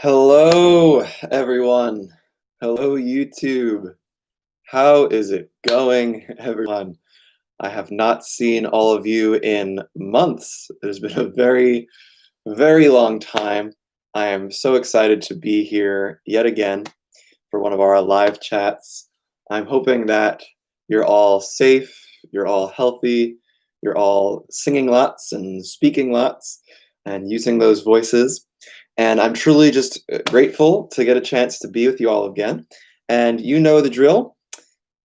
Hello, everyone. Hello, YouTube. How is it going, everyone? I have not seen all of you in months. It has been a very, very long time. I am so excited to be here yet again for one of our live chats. I'm hoping that you're all safe, you're all healthy, you're all singing lots and speaking lots and using those voices. And I'm truly just grateful to get a chance to be with you all again. And you know the drill.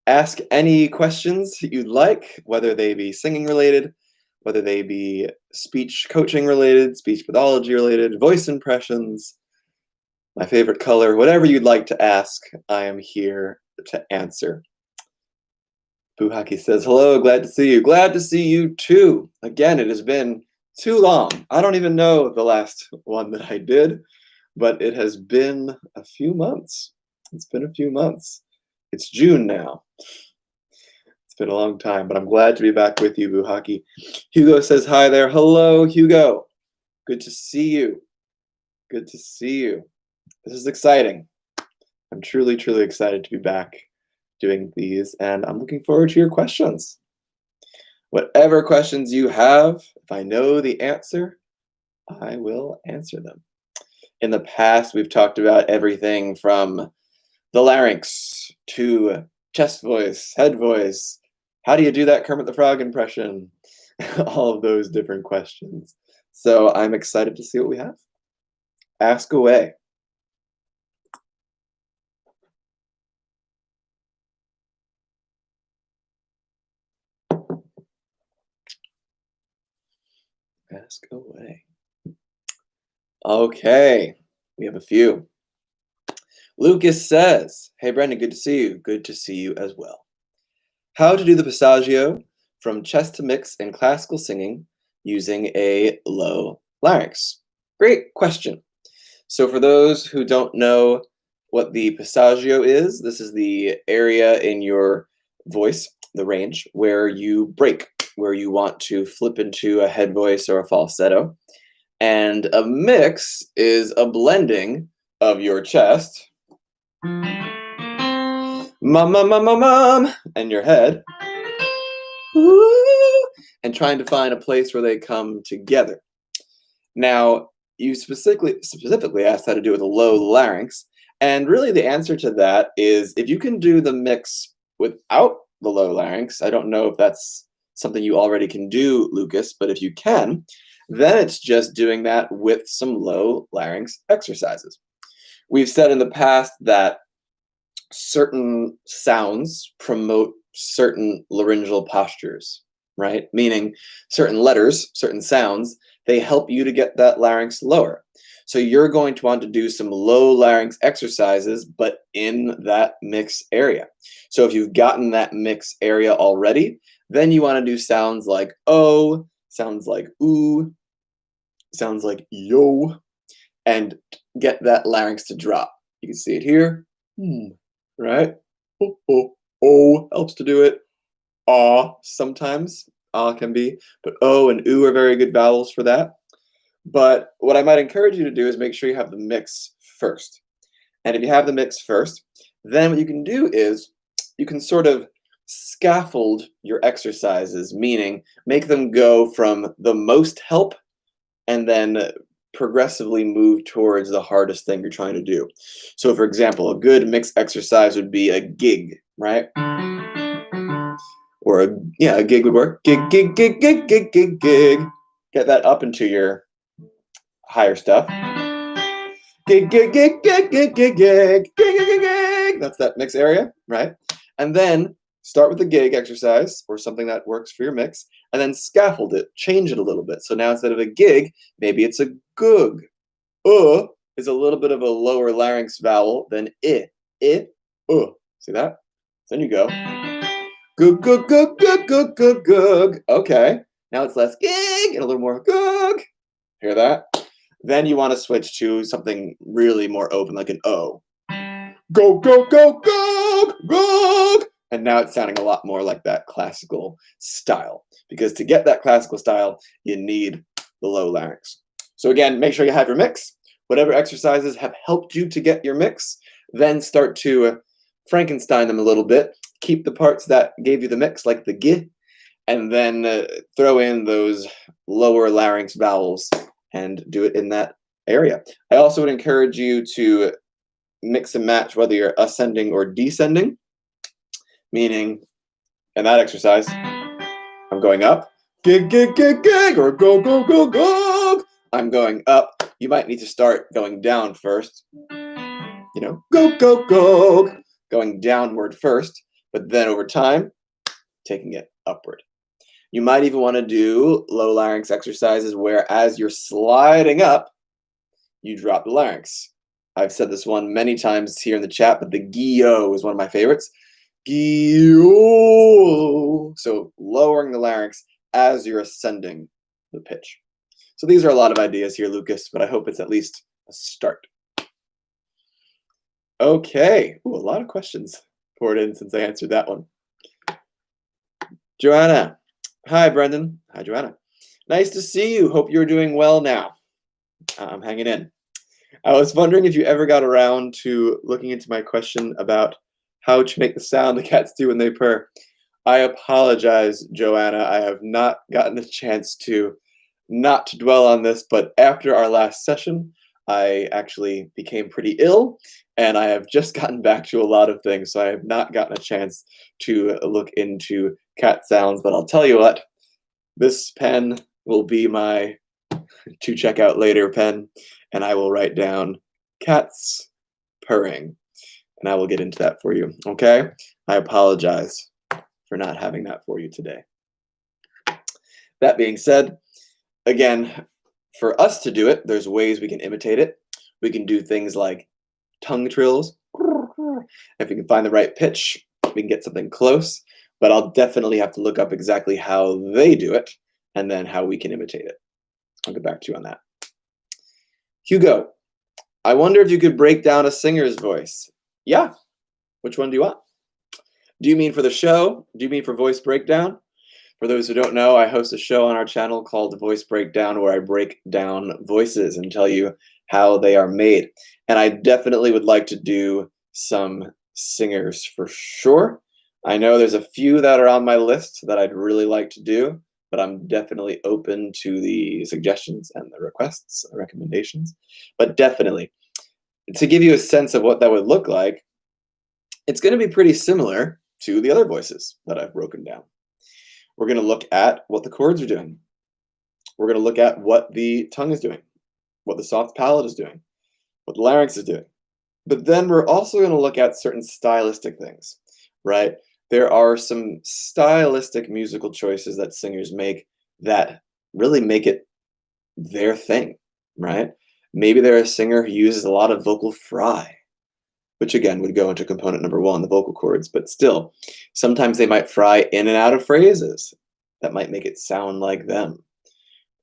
Ask any questions you'd like, whether they be singing related, whether they be speech coaching related, speech pathology related, voice impressions, my favorite color, whatever you'd like to ask, I am here to answer. Buhaki says, hello, glad to see you. Glad to see you too. Again, it has been too long. I don't even know the last one that I did, but it has been a few months. It's been a few months. It's June now. It's been a long time, but I'm glad to be back with you, Buhaki. Hugo says hi there. Hello, Hugo. Good to see you. Good to see you. This is exciting. I'm truly, truly excited to be back doing these, and I'm looking forward to your questions. Whatever questions you have, if I know the answer, I will answer them. In the past, we've talked about everything from the larynx to chest voice, head voice. How do you do that Kermit the Frog impression? All of those different questions. So I'm excited to see what we have. Ask away. Ask away. Okay, we have a few. Lucas says, hey Brendan, good to see you. Good to see you as well. How to do the passagio from chest to mix in classical singing using a low larynx? Great question. So for those who don't know what the passagio is, this is the area in your voice, the range, where you break, where you want to flip into a head voice or a falsetto. And a mix is a blending of your chest, mum, and your head, and trying to find a place where they come together. Now, you specifically asked how to do it with a low larynx, and really the answer to that is if you can do the mix without the low larynx. I don't know if that's something you already can do, Lucas, but if you can, then it's just doing that with some low larynx exercises. We've said in the past that certain sounds promote certain laryngeal postures, right? Meaning certain letters, certain sounds, they help you to get that larynx lower. So you're going to want to do some low larynx exercises, but in that mix area. So if you've gotten that mix area already, then you want to do sounds like oh, sounds like ooh, sounds like yo, and get that larynx to drop. You can see it here, right? Oh, helps to do it. Ah, sometimes, can be, but O and oo are very good vowels for that. But what I might encourage you to do is make sure you have the mix first. And if you have the mix first, then what you can do is you can sort of scaffold your exercises, meaning make them go from the most help and then progressively move towards the hardest thing you're trying to do. So for example, a good mix exercise would be a gig, right? Or a gig would work. Gig. Get that up into your higher stuff. Gig. That's that mix area, right? And then start with the gig exercise or something that works for your mix, and then scaffold it, change it a little bit. So now instead of a gig, maybe it's a goog. Is a little bit of a lower larynx vowel than I. See that? Then you go. Goog. Okay, now it's less gig and a little more goog. Hear that? Then you want to switch to something really more open, like an O. Go. And now it's sounding a lot more like that classical style. Because to get that classical style, you need the low larynx. So again, make sure you have your mix. whatever exercises have helped you to get your mix, then start to Frankenstein them a little bit. Keep the parts that gave you the mix, like the g, and then throw in those lower larynx vowels and do it in that area. I also would encourage you to mix and match whether you're ascending or descending, meaning in that exercise, I'm going up, gig, gig, gig, gig, or go, go, go, go. I'm going up. You might need to start going down first. You know, go, go, go, going downward first, but then over time, taking it upward. You might even want to do low larynx exercises where as you're sliding up, you drop the larynx. I've said this one many times here in the chat, but the gyo is one of my favorites. Gyo. So lowering the larynx as you're ascending the pitch. So these are a lot of ideas here, Lucas, but I hope it's at least a start. Okay. Ooh, a lot of questions poured in since I answered that one. Joanna. Hi, Brendan. Hi, Joanna. Nice to see you. Hope you're doing well now. I'm hanging in. I was wondering if you ever got around to looking into my question about how to make the sound the cats do when they purr. I apologize, Joanna. I have not gotten a chance to not to dwell on this, but after our last session, I actually became pretty ill, and I have just gotten back to a lot of things, so I have not gotten a chance to look into cat sounds, but I'll tell you what, this pen will be my to check out later pen, and I will write down cats purring, and I will get into that for you, okay? I apologize for not having that for you today. That being said, again, for us to do it, there's ways we can imitate it. We can do things like tongue trills. If we can find the right pitch, we can get something close, but I'll definitely have to look up exactly how they do it and then how we can imitate it. I'll get back to you on that. Hugo, I wonder if you could break down a singer's voice. Yeah. Which one do you want? Do you mean for the show? Do you mean for voice breakdown? For those who don't know, I host a show on our channel called Voice Breakdown where I break down voices and tell you how they are made. And I definitely would like to do some singers for sure. I know there's a few that are on my list that I'd really like to do, but I'm definitely open to the suggestions and the requests, recommendations. But definitely, to give you a sense of what that would look like, it's going to be pretty similar to the other voices that I've broken down. We're going to look at what the chords are doing. We're going to look at what the tongue is doing, what the soft palate is doing, what the larynx is doing. But then we're also going to look at certain stylistic things, right? There are some stylistic musical choices that singers make that really make it their thing, right? Maybe they're a singer who uses a lot of vocal fry, which again would go into component number one, the vocal cords, but still, sometimes they might fry in and out of phrases that might make it sound like them,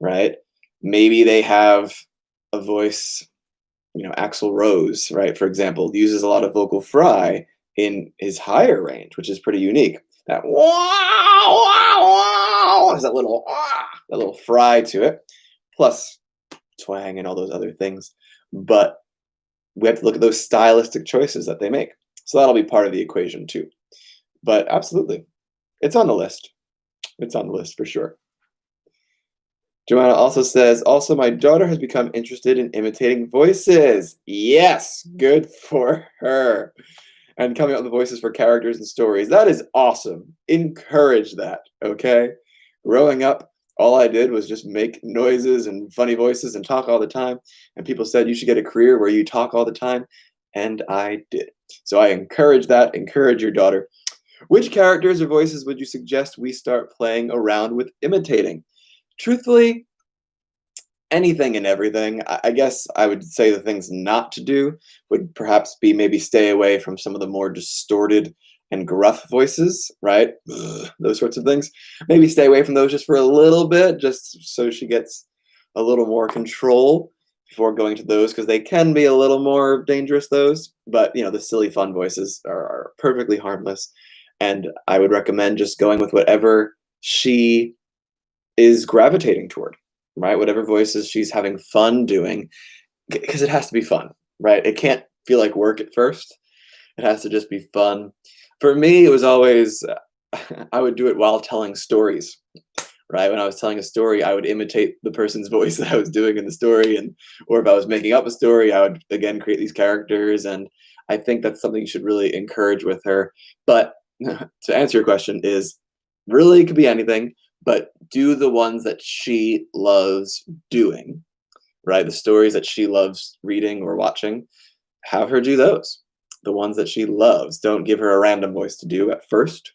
right? Maybe they have a voice, you know, Axl Rose, right, for example, uses a lot of vocal fry in his higher range, which is pretty unique. That wow, wow, wow, has that little fry to it, plus twang and all those other things. But we have to look at those stylistic choices that they make. So that'll be part of the equation too. But absolutely, it's on the list. It's on the list for sure. Joanna also says, also my daughter has become interested in imitating voices. Yes, good for her. And coming up with voices for characters and stories. That is awesome. Encourage that, okay? Growing up, all I did was just make noises and funny voices and talk all the time. And people said you should get a career where you talk all the time. And I did. So I encourage that. Encourage your daughter. Which characters or voices would you suggest we start playing around with imitating? Truthfully, anything and everything. I guess I would say the things not to do would perhaps be maybe stay away from some of the more distorted and gruff voices, right? Ugh, those sorts of things. Maybe stay away from those just for a little bit, just so she gets a little more control before going to those, because they can be a little more dangerous, those. But, you know, the silly fun voices are perfectly harmless. And I would recommend just going with whatever she is gravitating toward, right? Whatever voices she's having fun doing, because it has to be fun, right? It can't feel like work at first. It has to just be fun. For me, it was always I would do it while telling stories, right? When I was telling a story, I would imitate the person's voice that I was doing in the story, and or if I was making up a story, I would again create these characters, and I think that's something you should really encourage with her. But to answer your question, is really it could be anything, but do the ones that she loves doing, right? The stories that she loves reading or watching, have her do those. The ones that she loves. Don't give her a random voice to do at first.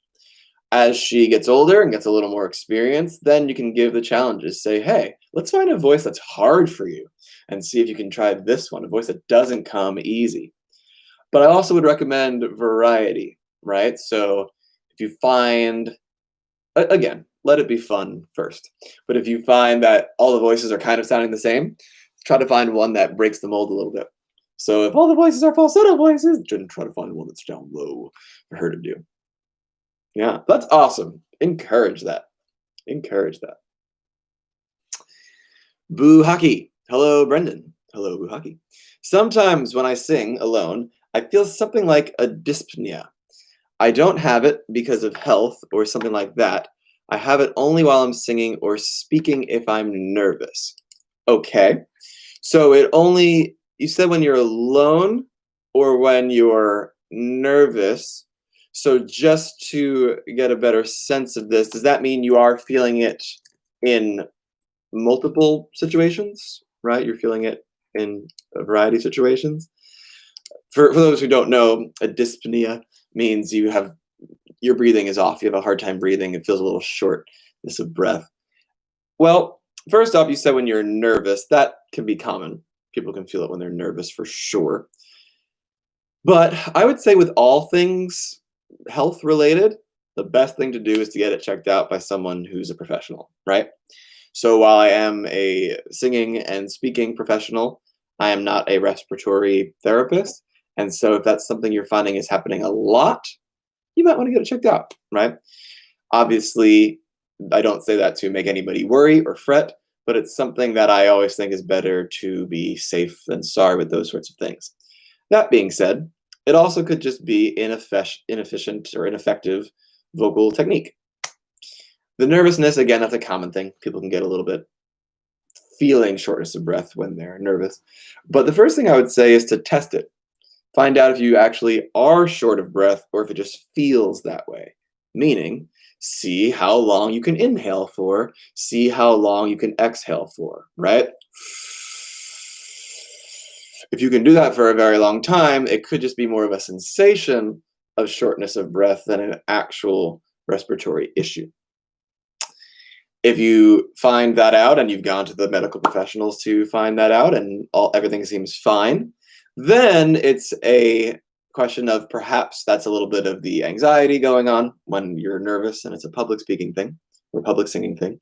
As she gets older and gets a little more experience, then you can give the challenges. Say, hey, let's find a voice that's hard for you and see if you can try this one, a voice that doesn't come easy. But I also would recommend variety, right? So if you find, again, let it be fun first. But if you find that all the voices are kind of sounding the same, try to find one that breaks the mold a little bit. So if all the voices are falsetto voices, then try to find one that's down low for her to do. Yeah, that's awesome. Encourage that. Encourage that. Boo Hockey. Hello, Brendan. Hello, Boo Hockey. Sometimes when I sing alone, I feel something like a dyspnea. I don't have it because of health or something like that. I have it only while I'm singing or speaking if I'm nervous. Okay. So it only, you said when you're alone or when you're nervous. So just to get a better sense of this, does that mean you are feeling it in multiple situations, right? You're feeling it in a variety of situations. For those who don't know, a dyspnea means your breathing is off. You have a hard time breathing. It feels a little shortness of breath. Well, first off, you said when you're nervous, that can be common. People can feel it when they're nervous for sure. But I would say with all things health related, the best thing to do is to get it checked out by someone who's a professional, right? So while I am a singing and speaking professional, I am not a respiratory therapist. And so if that's something you're finding is happening a lot, you might want to get it checked out, right? Obviously, I don't say that to make anybody worry or fret, but it's something that I always think is better to be safe than sorry with those sorts of things. That being said, it also could just be inefficient or ineffective vocal technique. The nervousness, again, that's a common thing. People can get a little bit feeling shortness of breath when they're nervous. But the first thing I would say is to test it. Find out if you actually are short of breath or if it just feels that way. Meaning, see how long you can inhale for, see how long you can exhale for, right? If you can do that for a very long time, it could just be more of a sensation of shortness of breath than an actual respiratory issue. If you find that out and you've gone to the medical professionals to find that out and everything seems fine, then it's a question of perhaps that's a little bit of the anxiety going on when you're nervous and it's a public speaking thing or public singing thing.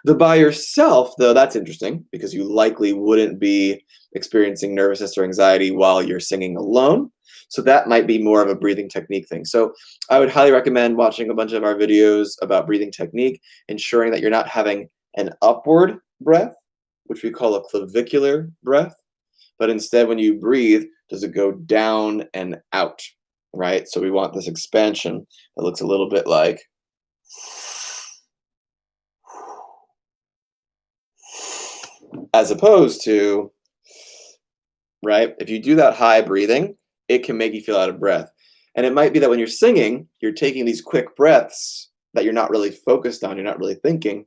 The by yourself, though, that's interesting because you likely wouldn't be experiencing nervousness or anxiety while you're singing alone. So that might be more of a breathing technique thing. So I would highly recommend watching a bunch of our videos about breathing technique, ensuring that you're not having an upward breath, which we call a clavicular breath, but instead when you breathe, does it go down and out, right? So we want this expansion that looks a little bit like as opposed to, right? If you do that high breathing, it can make you feel out of breath. And it might be that when you're singing, you're taking these quick breaths that you're not really focused on, you're not really thinking.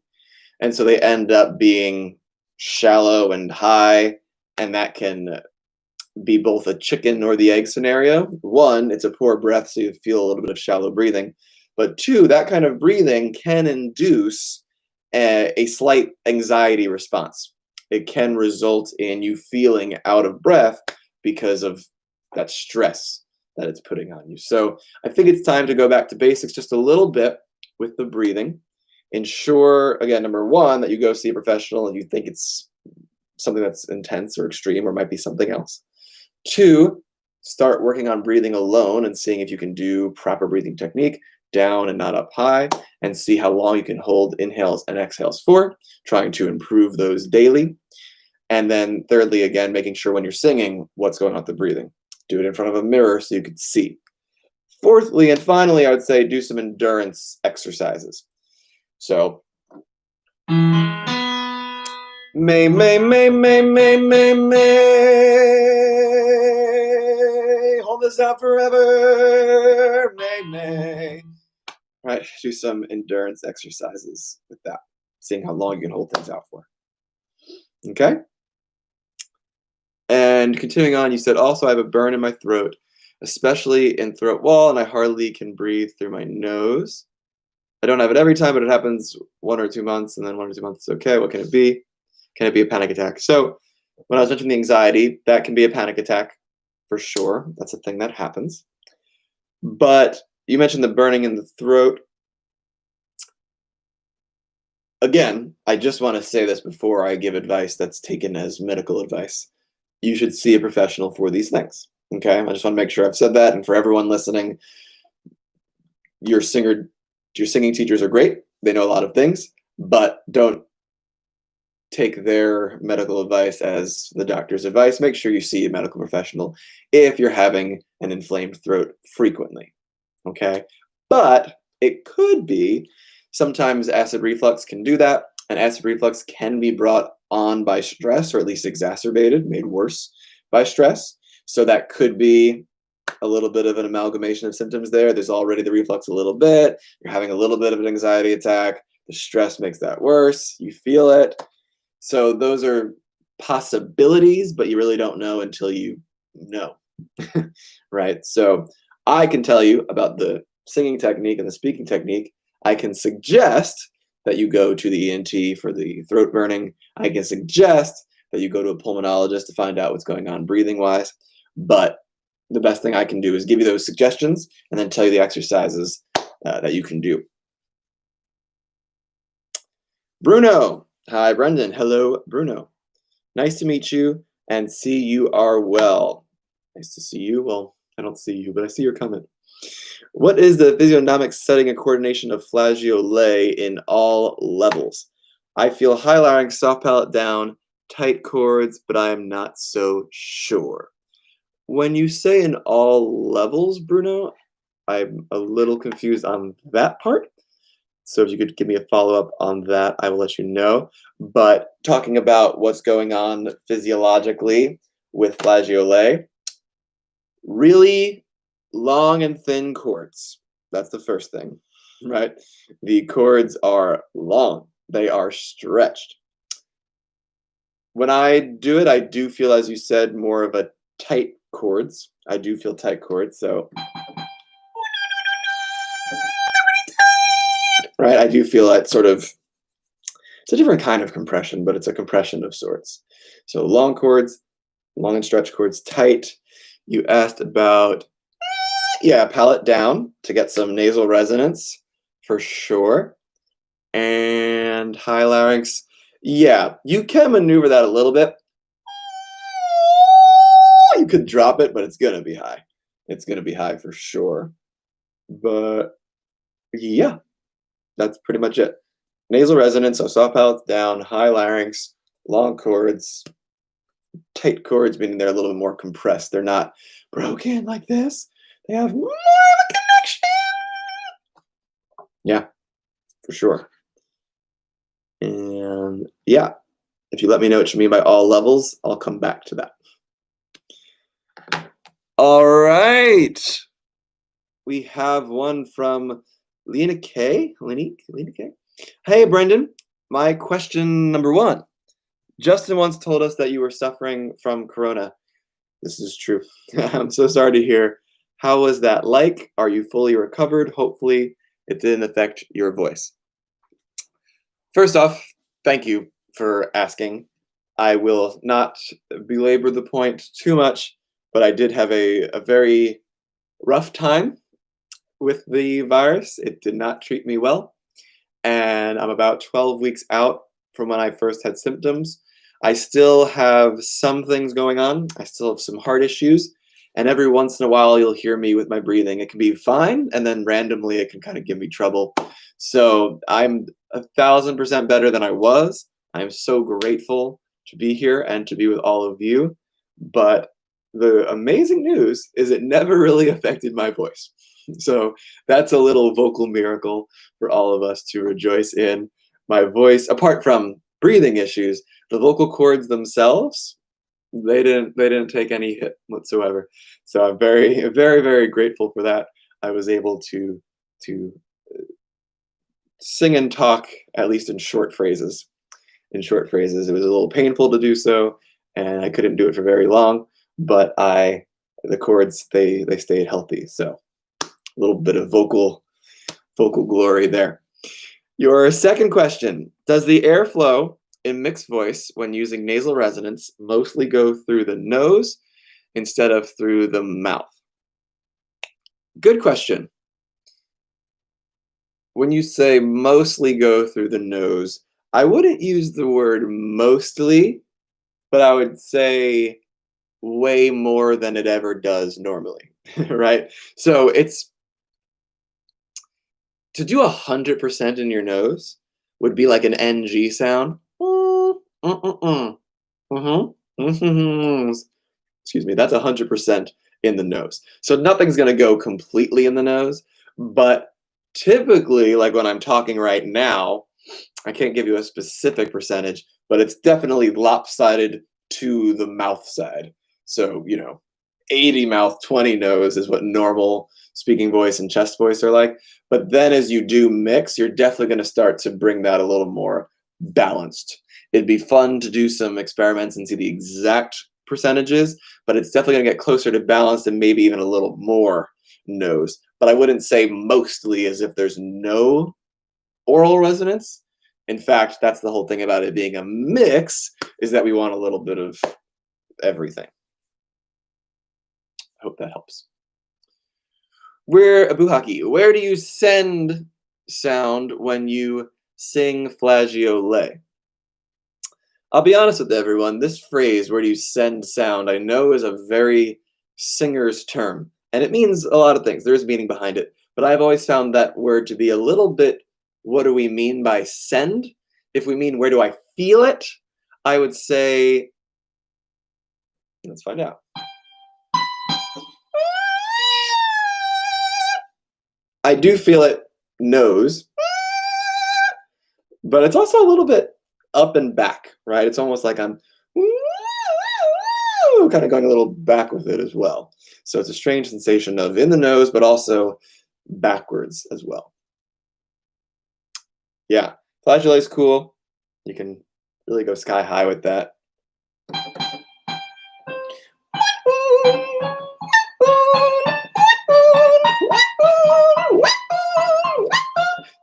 And so they end up being shallow and high, and that can be both a chicken or the egg scenario. One, it's a poor breath, so you feel a little bit of shallow breathing. But two, that kind of breathing can induce a slight anxiety response. It can result in you feeling out of breath because of that stress that it's putting on you. So I think it's time to go back to basics just a little bit with the breathing. Ensure, again, number one, that you go see a professional and you think it's something that's intense or extreme or might be something else. Two, start working on breathing alone and seeing if you can do proper breathing technique, down and not up high, and see how long you can hold inhales and exhales for, trying to improve those daily. And then thirdly, again, making sure when you're singing, what's going on with the breathing. Do it in front of a mirror so you can see. Fourthly and finally, I would say do some endurance exercises. So, may, hold this out forever, may. Right, do some endurance exercises with that, seeing how long you can hold things out for. Okay? And continuing on, you said, also I have a burn in my throat, especially in throat wall, and I hardly can breathe through my nose. I don't have it every time, but it happens 1 or 2 months, and then 1 or 2 months is okay. What can it be? Can it be a panic attack? So when I was mentioning the anxiety, that can be a panic attack for sure. That's a thing that happens. But you mentioned the burning in the throat. Again, I just want to say this before I give advice that's taken as medical advice. You should see a professional for these things. Okay? I just want to make sure I've said that. And for everyone listening, your singing teachers are great. They know a lot of things, but don't take their medical advice as the doctor's advice. Make sure you see a medical professional if you're having an inflamed throat frequently. Okay? But it could be sometimes acid reflux can do that, and acid reflux can be brought on by stress, or at least exacerbated, made worse by stress. So that could be a little bit of an amalgamation of symptoms there. There's already the reflux a little bit. You're having a little bit of an anxiety attack. The stress makes that worse. You feel it. So those are possibilities, but you really don't know until you know, right? So I can tell you about the singing technique and the speaking technique. I can suggest that you go to the ENT for the throat burning. I can suggest that you go to a pulmonologist to find out what's going on breathing-wise. But the best thing I can do is give you those suggestions and then tell you the exercises that you can do. Bruno. Hi, Brendan. Hello, Bruno. Nice to meet you and see you are well. Nice to see you. Well, I don't see you, but I see your comment. What is the physiognomic setting and coordination of flageolet in all levels? I feel high larynx, soft palate down, tight chords, but I am not so sure. When you say in all levels, Bruno, I'm a little confused on that part. So if you could give me a follow-up on that, I will let you know. But talking about what's going on physiologically with flageolet, really long and thin chords. That's the first thing, right? The chords are long. They are stretched. When I do it, I do feel, as you said, more of a tight chords. I do feel tight chords, so right, I do feel that sort of, it's a different kind of compression, but it's a compression of sorts. So long chords, long and stretched chords, tight. You asked about, yeah, palate down to get some nasal resonance for sure. And high larynx, yeah, you can maneuver that a little bit. You could drop it, but it's going to be high. It's going to be high for sure. But yeah, that's pretty much it. Nasal resonance, so soft palate down, high larynx, long chords, tight chords, meaning they're a little bit more compressed. They're not broken like this. They have more of a connection. Yeah, for sure. And yeah, if you let me know what you mean by all levels, I'll come back to that. All right. We have one from Lena K. Lena K. Hey, Brendan. My question number 1. Justin once told us that you were suffering from corona. This is true. I'm so sorry to hear. How was that like? Are you fully recovered? Hopefully it didn't affect your voice. First off, thank you for asking. I will not belabor the point too much, but I did have a very rough time with the virus. It did not treat me well. And I'm about 12 weeks out from when I first had symptoms. I still have some things going on. I still have some heart issues. And every once in a while, you'll hear me with my breathing. It can be fine, and then randomly, it can kind of give me trouble. So I'm 1,000% better than I was. I'm so grateful to be here and to be with all of you. But the amazing news is it never really affected my voice. So that's a little vocal miracle for all of us to rejoice in. My voice, apart from breathing issues, the vocal cords themselves, they didn't take any hit whatsoever. So I'm very, very, very grateful for that. I was able to sing and talk, at least in short phrases. In short phrases, it was a little painful to do so, and I couldn't do it for very long. But the cords, they stayed healthy. So a little bit of vocal glory there. Your second question: does the airflow in mixed voice when using nasal resonance mostly go through the nose instead of through the mouth? Good question. When you say mostly go through the nose, I wouldn't use the word mostly, but I would say way more than it ever does normally, right? So it's to do 100% in your nose would be like an NG sound. Excuse me, that's 100% in the nose. So nothing's going to go completely in the nose, but typically, like when I'm talking right now, I can't give you a specific percentage, but it's definitely lopsided to the mouth side. So, 80 mouth, 20 nose is what normal speaking voice and chest voice are like. But then as you do mix, you're definitely going to start to bring that a little more balanced. It'd be fun to do some experiments and see the exact percentages, but it's definitely going to get closer to balanced and maybe even a little more nose. But I wouldn't say mostly as if there's no oral resonance. In fact, that's the whole thing about it being a mix, is that we want a little bit of everything. I hope that helps. Abuhaki, where do you send sound when you sing flageolet? I'll be honest with everyone, this phrase, where do you send sound, I know is a very singer's term, and it means a lot of things. There is meaning behind it, but I've always found that word to be a little bit, what do we mean by send? If we mean where do I feel it, I would say, let's find out. I do feel it nose, but it's also a little bit up and back, right? It's almost like I'm kind of going a little back with it as well. So it's a strange sensation of in the nose, but also backwards as well. Yeah, flageolet is cool. You can really go sky high with that.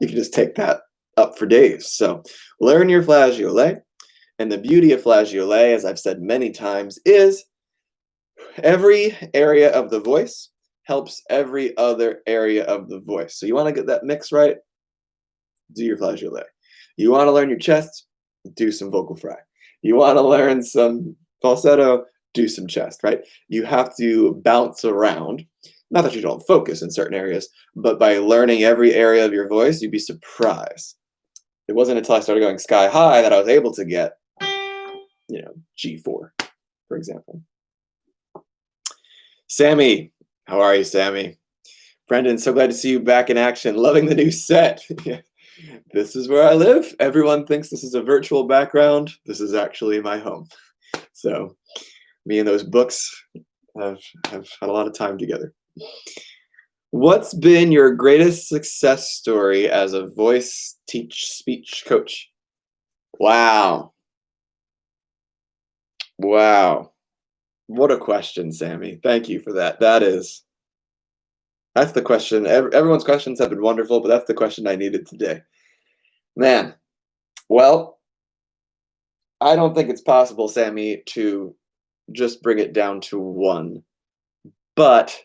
You can just take that up for days. So learn your flageolet. And the beauty of flageolet, as I've said many times, is every area of the voice helps every other area of the voice. So you want to get that mix right? Do your flageolet. You want to learn your chest? Do some vocal fry. You want to learn some falsetto? Do some chest, right? You have to bounce around. Not that you don't focus in certain areas, but by learning every area of your voice, you'd be surprised. It wasn't until I started going sky high that I was able to get, G4, for example. Sammy, how are you, Sammy? Brendan, so glad to see you back in action. Loving the new set. This is where I live. Everyone thinks this is a virtual background. This is actually my home. So me and those books have had a lot of time together. What's been your greatest success story as a voice speech coach? Wow. Wow. What a question, Sammy. Thank you for that. That's the question. Everyone's questions have been wonderful, but that's the question I needed today. Man, well, I don't think it's possible, Sammy, to just bring it down to one. But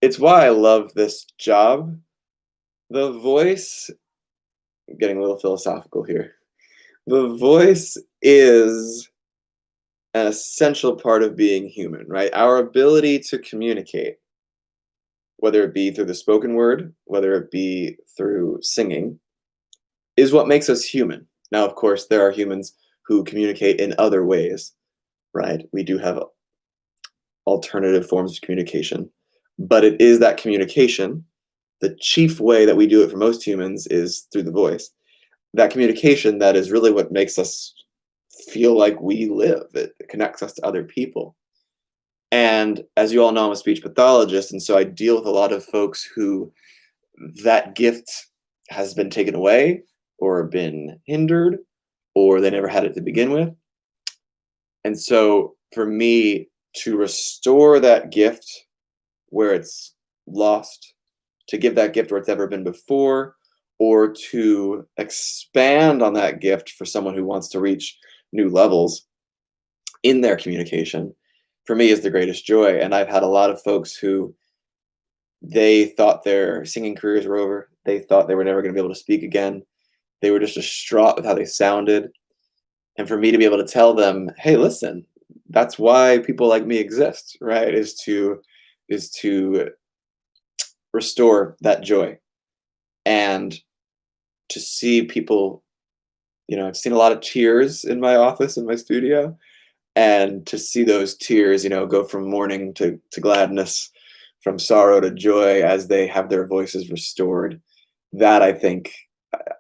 it's why I love this job. The voice, I'm getting a little philosophical here. The voice is an essential part of being human, right? Our ability to communicate, whether it be through the spoken word, whether it be through singing, is what makes us human. Now, of course, there are humans who communicate in other ways, right? We do have alternative forms of communication, but it is that communication. The chief way that we do it for most humans is through the voice. That communication that is really what makes us feel like we live. It connects us to other people. And as you all know, I'm a speech pathologist, and so I deal with a lot of folks who that gift has been taken away or been hindered, or they never had it to begin with. And so for me to restore that gift where it's lost, to give that gift where it's ever been before, or to expand on that gift for someone who wants to reach new levels in their communication, for me is the greatest joy. And I've had a lot of folks who they thought their singing careers were over. They thought they were never going to be able to speak again. They were just distraught with how they sounded. And for me to be able to tell them, hey, listen, that's why people like me exist, right? Is to restore that joy. And to see people, I've seen a lot of tears in my office, in my studio, and to see those tears, go from mourning to gladness, from sorrow to joy as they have their voices restored. That I think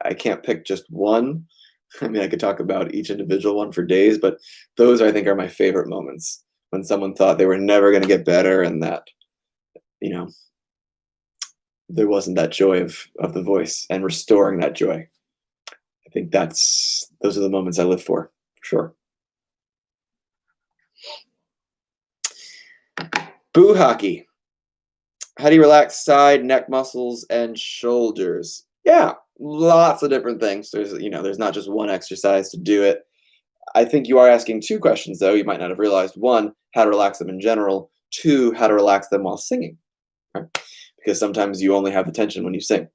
I can't pick just one. I mean, I could talk about each individual one for days, but those I think are my favorite moments when someone thought they were never going to get better and that, there wasn't that joy of the voice and restoring that joy. I think those are the moments I live for sure. Boo hockey. How do you relax side, neck muscles, and shoulders? Yeah, lots of different things. There's not just one exercise to do it. I think you are asking two questions, though. You might not have realized. One, how to relax them in general. Two, how to relax them while singing. Right? Because sometimes you only have the tension when you sing.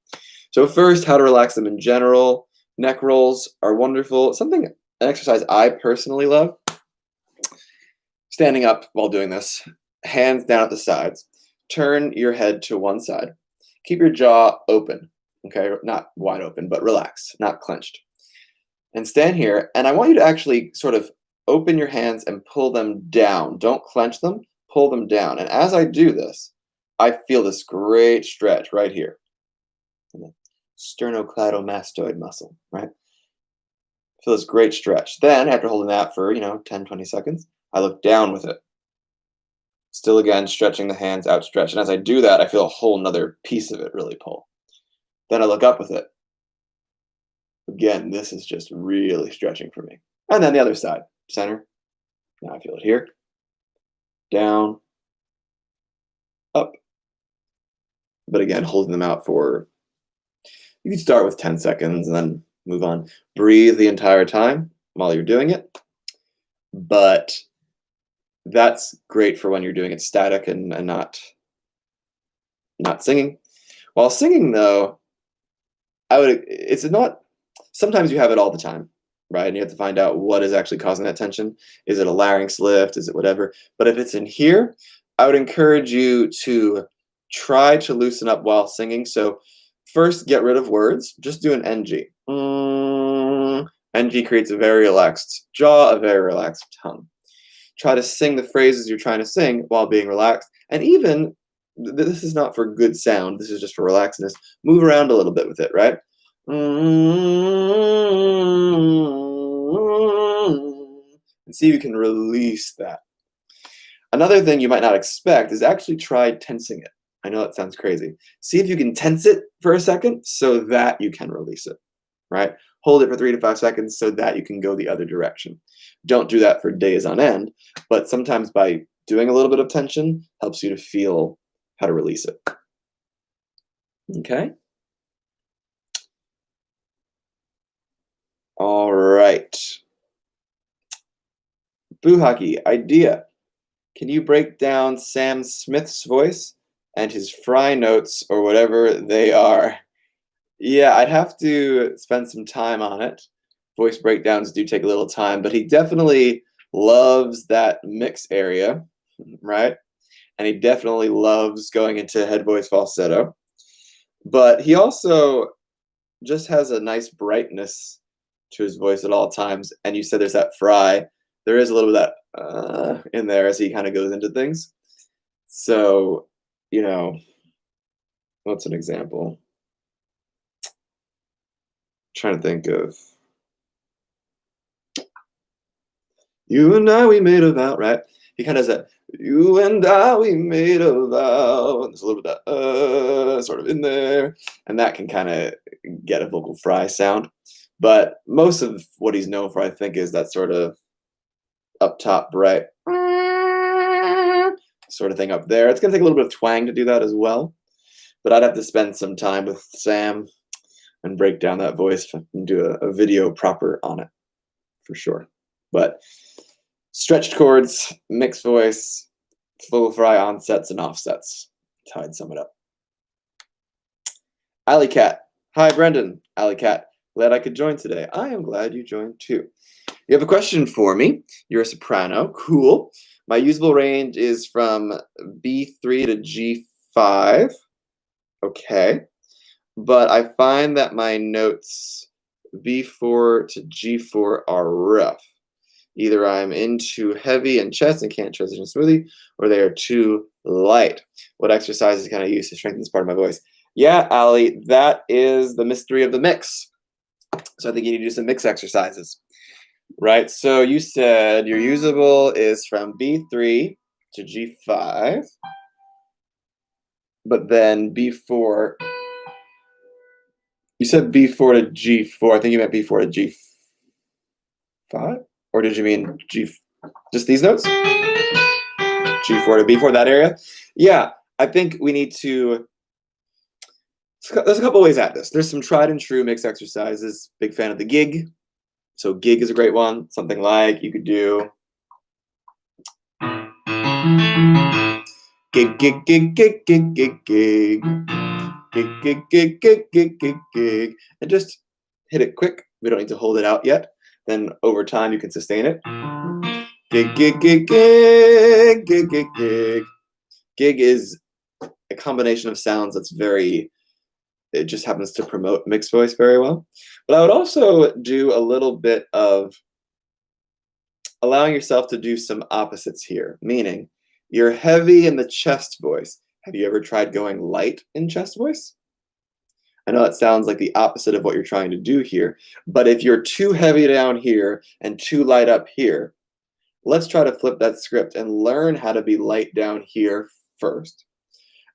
So first, how to relax them in general. Neck rolls are wonderful. An exercise I personally love. Standing up while doing this. Hands down at the sides. Turn your head to one side. Keep your jaw open. Okay, not wide open, but relaxed, not clenched. And stand here, and I want you to actually sort of open your hands and pull them down. Don't clench them, pull them down. And as I do this, I feel this great stretch right here. The sternocleidomastoid muscle, right? Feel this great stretch. Then, after holding that for, 10, 20 seconds, I look down with it. Still again, stretching the hands outstretched. And as I do that, I feel a whole nother piece of it really pull. Then I look up with it. Again, this is just really stretching for me. And then the other side, center. Now I feel it here. Down. Up. But again, holding them out for, you can start with 10 seconds and then move on. Breathe the entire time while you're doing it. But that's great for when you're doing it static and not singing. While singing, though, sometimes you have it all the time, right? And you have to find out what is actually causing that tension. Is it a larynx lift? Is it whatever? But if it's in here, I would encourage you to try to loosen up while singing. So first, get rid of words. Just do an NG. NG creates a very relaxed jaw, a very relaxed tongue. Try to sing the phrases you're trying to sing while being relaxed. And even, this is not for good sound, this is just for relaxedness. Move around a little bit with it, right? And see if you can release that. Another thing you might not expect is actually try tensing it. I know that sounds crazy. See if you can tense it for a second so that you can release it, right? Hold it for 3 to 5 seconds so that you can go the other direction. Don't do that for days on end, but sometimes by doing a little bit of tension helps you to feel how to release it. Okay? All right. Boo hockey idea. Can you break down Sam Smith's voice and his fry notes or whatever they are? Yeah, I'd have to spend some time on it. Voice breakdowns do take a little time, but he definitely loves that mix area, right? And he definitely loves going into head voice falsetto. But he also just has a nice brightness to his voice at all times. And you said there's that fry. There is a little bit of that in there as he kind of goes into things. So, you know, what's an example? Trying to think of you and I, we made a vow, right? He kind of does that. You and I, we made a vow. There's a little bit of that sort of in there, and that can kind of get a vocal fry sound. But most of what he's known for, I think, is that sort of up top, bright sort of thing up there. It's gonna take a little bit of twang to do that as well, but I'd have to spend some time with Sam and break down that voice and do a video proper on it for sure. But stretched chords, mixed voice, full fry onsets and offsets. That's how I'd sum it up. Alley Cat. Hi, Brendan. Alley Cat. Glad I could join today. I am glad you joined too. You have a question for me. You're a soprano. Cool. My usable range is from B3 to G5. Okay. But I find that my notes B4 to G4 are rough. Either I'm in too heavy in chest and can't transition smoothly, or they are too light. What exercises can I use to strengthen this part of my voice? Yeah, Ali, that is the mystery of the mix. So I think you need to do some mix exercises, right? So you said your usable is from B3 to G5, but then B4, you said B4 to G4. I think you meant B4 to G5? Or did you mean just these notes? G4 to B4, that area? Yeah, I think we need to, there's a couple ways at this. There's some tried and true mix exercises. Big fan of the gig. So gig is a great one. Something like you could do gig, gig, gig, gig, gig, gig, gig, gig, gig, gig, gig, gig, gig, gig, and just hit it quick. We don't need to hold it out yet. Then over time you can sustain it. Gig, gig, gig, gig, gig, gig, gig. Gig is a combination of sounds that's very, it just happens to promote mixed voice very well. But I would also do a little bit of allowing yourself to do some opposites here, meaning you're heavy in the chest voice. Have you ever tried going light in chest voice? I know it sounds like the opposite of what you're trying to do here, but if you're too heavy down here and too light up here, let's try to flip that script and learn how to be light down here first.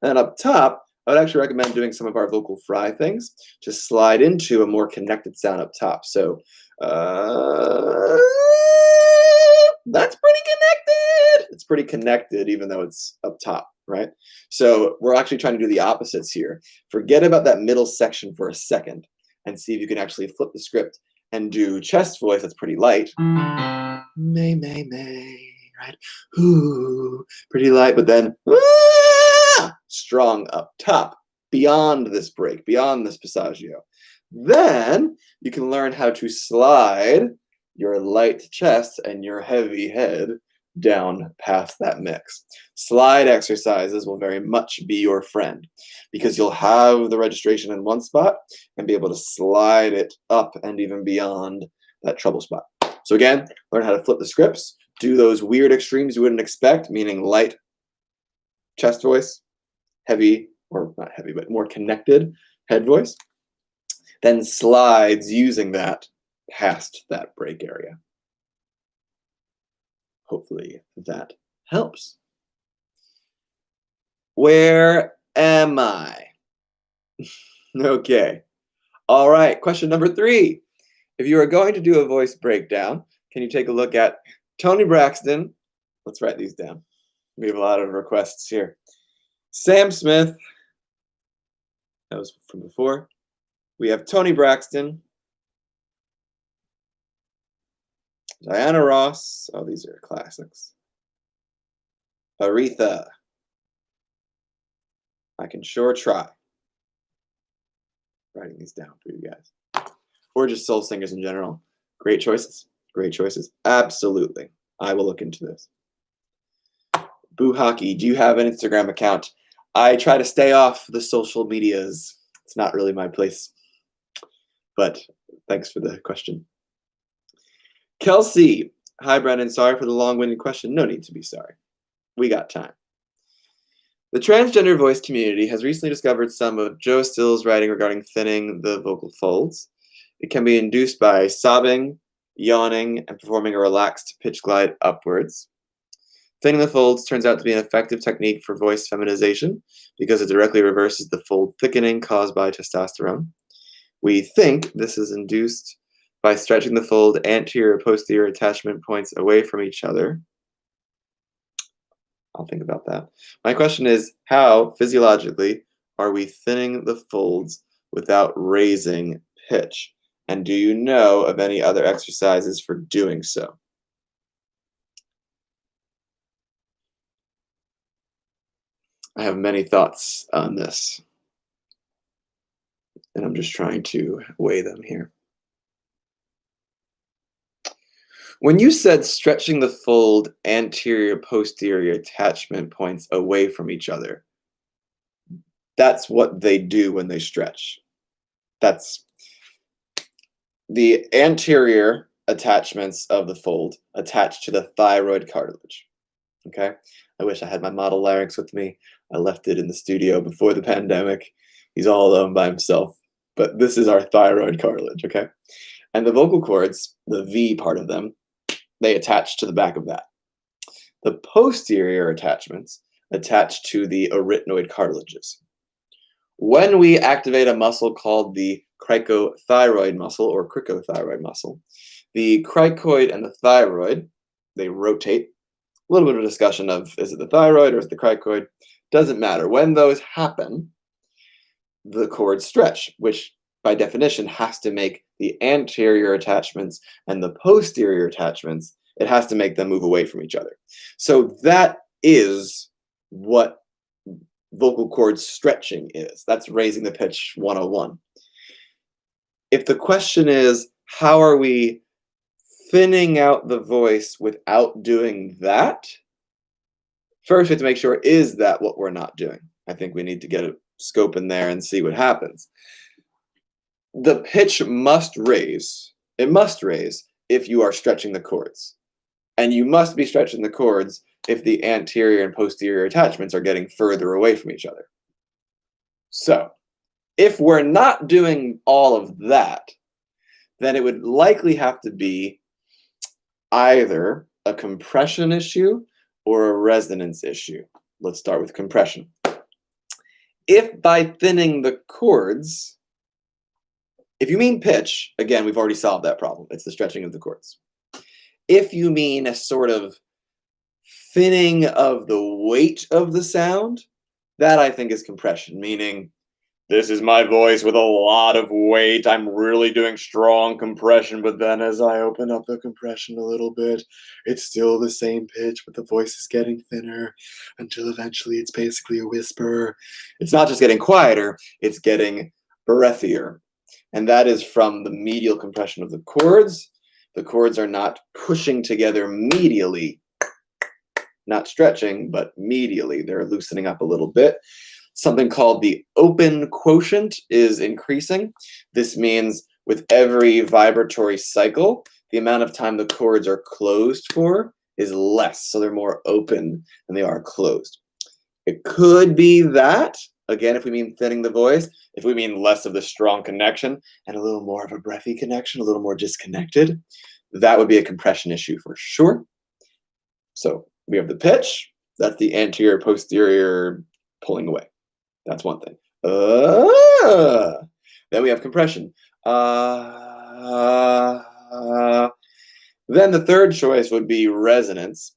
And then up top, I would actually recommend doing some of our vocal fry things. Just slide into a more connected sound up top. So that's pretty connected. It's pretty connected even though it's up top, right? So we're actually trying to do the opposites here. Forget about that middle section for a second and see if you can actually flip the script and do chest voice that's pretty light. May, right? Ooh, pretty light, but then strong up top, beyond this break, beyond this passagio. Then you can learn how to slide your light chest and your heavy head down past that mix. Slide exercises will very much be your friend because you'll have the registration in one spot and be able to slide it up and even beyond that trouble spot. So again, learn how to flip the scripts, do those weird extremes you wouldn't expect, meaning light chest voice, heavy, or not heavy, but more connected head voice, then slides using that past that break area. Hopefully that helps. Where am I? Okay. All right, question number 3. If you are going to do a voice breakdown, can you take a look at Tony Braxton? Let's write these down. We have a lot of requests here. Sam Smith. That was from before. We have Tony Braxton. Diana Ross. Oh, these are classics. Aretha. I can sure try. Writing these down for you guys. Or just soul singers in general. Great choices. Great choices. Absolutely. I will look into this. Boo Hockey, do you have an Instagram account? I try to stay off the social medias. It's not really my place. But thanks for the question. Kelsey. Hi, Brendan. Sorry for the long-winded question. No need to be sorry. We got time. The transgender voice community has recently discovered some of Joe Still's writing regarding thinning the vocal folds. It can be induced by sobbing, yawning, and performing a relaxed pitch glide upwards. Thinning the folds turns out to be an effective technique for voice feminization because it directly reverses the fold thickening caused by testosterone. We think this is induced by stretching the fold anterior-posterior attachment points away from each other. I'll think about that. My question is, how, physiologically, are we thinning the folds without raising pitch? And do you know of any other exercises for doing so? I have many thoughts on this, and I'm just trying to weigh them here. When you said stretching the fold anterior-posterior attachment points away from each other, that's what they do when they stretch. That's the anterior attachments of the fold attached to the thyroid cartilage. Okay? I wish I had my model larynx with me. I left it in the studio before the pandemic. He's all alone by himself. But this is our thyroid cartilage, okay? And the vocal cords, the V part of them, they attach to the back of that. The posterior attachments attach to the arytenoid cartilages. When we activate a muscle called the cricothyroid muscle or cricothyroid muscle, the cricoid and the thyroid, they rotate. A little bit of a discussion of, is it the thyroid or is it the cricoid? Doesn't matter. When those happen, the cords stretch, which by definition has to make the anterior attachments and the posterior attachments, it has to make them move away from each other. So that is what vocal cord stretching is. That's raising the pitch 101. If the question is, how are we thinning out the voice without doing that? First, we have to make sure, is that what we're not doing? I think we need to get a scope in there and see what happens. The pitch must raise. It must raise if you are stretching the cords. And you must be stretching the cords if the anterior and posterior attachments are getting further away from each other. So, if we're not doing all of that, then it would likely have to be either a compression issue or a resonance issue. Let's start with compression. If by thinning the cords, if you mean pitch, again, we've already solved that problem. It's the stretching of the cords. If you mean a sort of thinning of the weight of the sound, that I think is compression, meaning this is my voice with a lot of weight. I'm really doing strong compression, but then as I open up the compression a little bit, it's still the same pitch, but the voice is getting thinner until eventually it's basically a whisper. It's not just getting quieter, it's getting breathier. And that is from the medial compression of the cords. The cords are not pushing together medially, not stretching, but medially. They're loosening up a little bit. Something called the open quotient is increasing. This means with every vibratory cycle, the amount of time the cords are closed for is less. So they're more open than they are closed. It could be that, again, if we mean thinning the voice, if we mean less of the strong connection and a little more of a breathy connection, a little more disconnected, that would be a compression issue for sure. So we have the pitch, that's the anterior posterior pulling away. That's one thing. Then we have compression. Then the third choice would be resonance.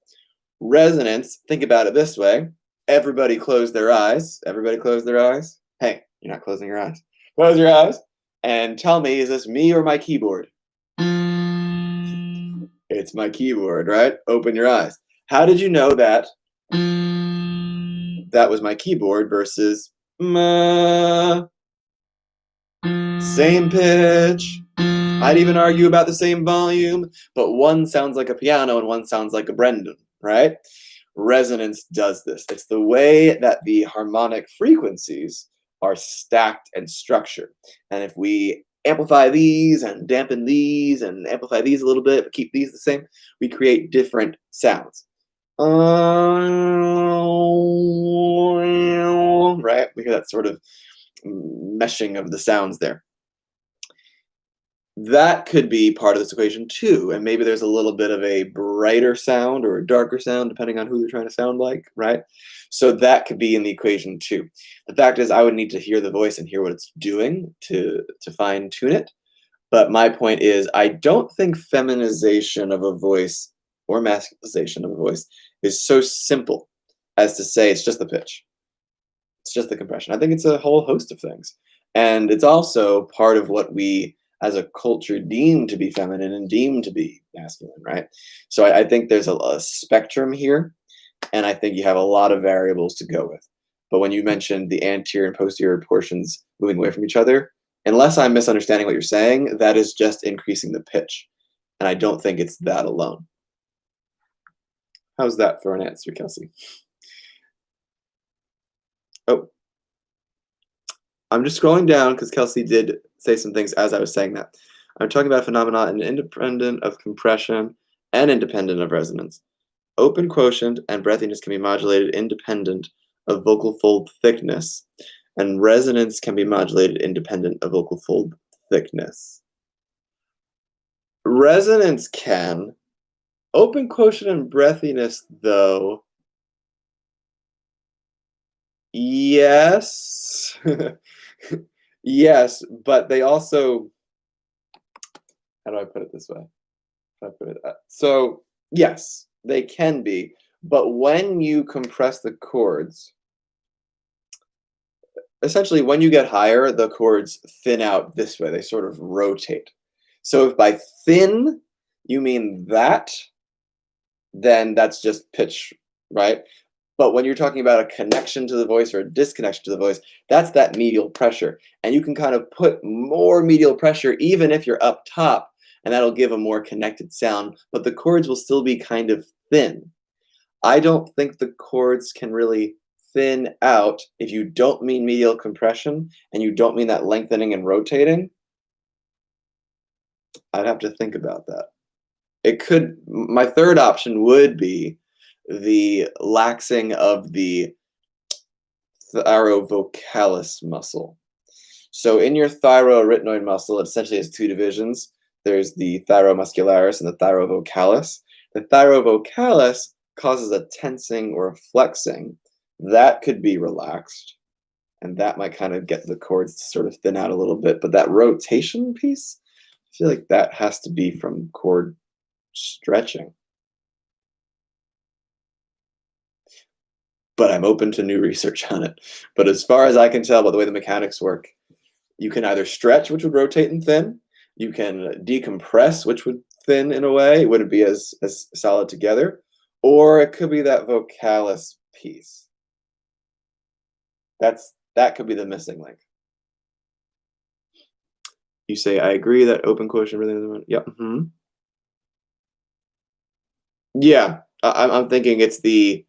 Resonance, think about it this way. Everybody close their eyes. Everybody close their eyes. Hey, you're not closing your eyes. Close your eyes and tell me, is this me or my keyboard? It's my keyboard, right? Open your eyes. How did you know that that was my keyboard versus same pitch? I'd even argue about the same volume, but one sounds like a piano and one sounds like a Brendan, right? Resonance does this. It's the way that the harmonic frequencies are stacked and structured. And if we amplify these and dampen these and amplify these a little bit, but keep these the same, we create different sounds. Right? We hear that sort of meshing of the sounds there. That could be part of this equation too, and maybe there's a little bit of a brighter sound or a darker sound depending on who they're trying to sound like, right? So that could be in the equation too. The fact is I would need to hear the voice and hear what it's doing to fine tune it. But my point is I don't think feminization of a voice or masculization of a voice is so simple as to say it's just the pitch. It's just the compression. I think it's a whole host of things. And it's also part of what we as a culture deem to be feminine and deem to be masculine, right? So I think there's a spectrum here, and I think you have a lot of variables to go with. But when you mentioned the anterior and posterior portions moving away from each other, unless I'm misunderstanding what you're saying, that is just increasing the pitch. And I don't think it's that alone. How's that for an answer, Kelsey? Oh, I'm just scrolling down because Kelsey did say some things as I was saying that. I'm talking about phenomena independent of compression and independent of resonance. Open quotient and breathiness can be modulated independent of vocal fold thickness, and resonance can be modulated independent of vocal fold thickness. Resonance can. Open quotient and breathiness, though, yes. Yes, but they also, how do I put it this way? How do I put it? So, yes, they can be, but when you compress the chords, essentially when you get higher, the chords thin out this way. They sort of rotate. So if by thin you mean that, then that's just pitch, right? But when you're talking about a connection to the voice or a disconnection to the voice, that's that medial pressure. And you can kind of put more medial pressure even if you're up top, and that'll give a more connected sound, but the chords will still be kind of thin. I don't think the chords can really thin out if you don't mean medial compression and you don't mean that lengthening and rotating. I'd have to think about that. It could, my third option would be the laxing of the thyro-vocalis muscle. So in your thyro-arytenoid muscle, it essentially has two divisions. There's the thyromuscularis and the thyro-vocalis. The thyro-vocalis causes a tensing or a flexing. That could be relaxed, and that might kind of get the chords to sort of thin out a little bit. But that rotation piece, I feel like that has to be from chord stretching. But I'm open to new research on it. But as far as I can tell by the way the mechanics work, you can either stretch, which would rotate and thin. You can decompress, which would thin in a way. It wouldn't be as solid together. Or it could be that vocalis piece. That could be the missing link. You say, I agree that open quotient really doesn't. Yep. Mm-hmm. Yeah, I'm thinking it's the